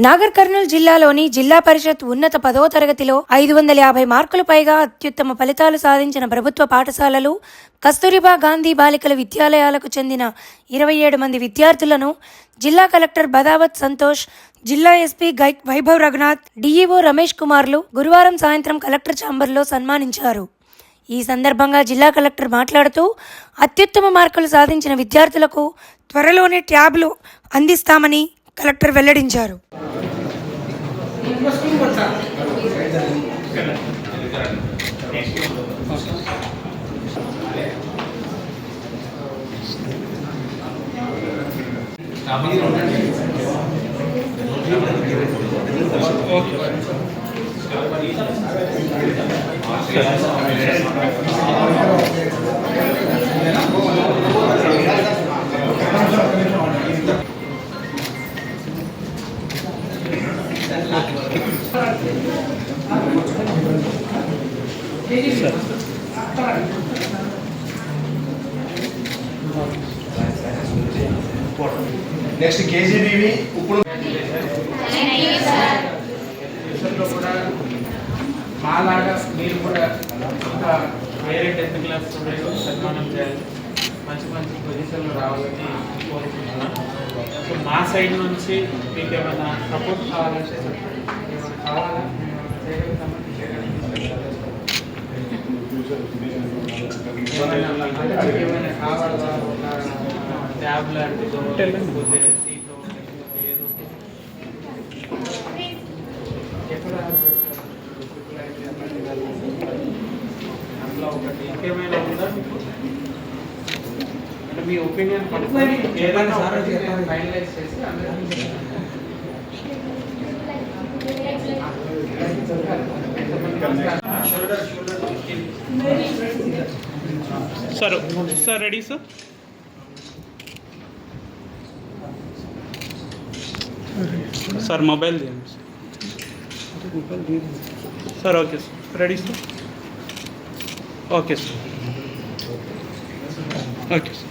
నాగర్ కర్నూలు జిల్లాలోని జిల్లా పరిషత్ ఉన్నత 10వ తరగతిలో 550 మార్కులు పైగా అత్యుత్తమ ఫలితాలు సాధించిన ప్రభుత్వ పాఠశాలలు, కస్తూరిబా గాంధీ బాలికల విద్యాలయాలకు చెందిన 27 మంది విద్యార్థులను జిల్లా కలెక్టర్ బదావత్ సంతోష్, జిల్లా ఎస్పీ వైభవ్ రఘునాథ్, డీఈఓ రమేష్ కుమార్లు గురువారం సాయంత్రం కలెక్టర్ ఛాంబర్లో సన్మానించారు. ఈ సందర్భంగా జిల్లా కలెక్టర్ మాట్లాడుతూ అత్యుత్తమ మార్కులు సాధించిన విద్యార్థులకు త్వరలోనే ట్యాబ్లు అందిస్తామని కలెక్టర్ వెల్లడించారు. నెక్స్ట్ కేజీబీవి ఇప్పుడు కూడా మాలాగా మీరు కూడా ఇంకా వేరే 10th క్లాస్ స్టూడెంట్స్ సన్మానం చేయాలి, మంచి మంచి పొజిషన్లో రావాలని కోరుకుంటున్నాను. సో మా సైడ్ నుంచి మీకు ఏమైనా సపోర్ట్ కావాలంటే ఏమైనా కావాలా ఏమైనా కావాలా, ట్యాబ్ లాంటిది లేకపోతే సీటు ఏదో ఎక్కడ అందులో ఒకటి ఇంకేమైనా ఉందా అంటే మీ ఒపీనియన్ పడుతుంది ఏదైనా ఫైనలైజ్ చేసి sir sir ready sir sir mobile తీయండి sir. Okay sir ready sir. Okay sir. Okay sir.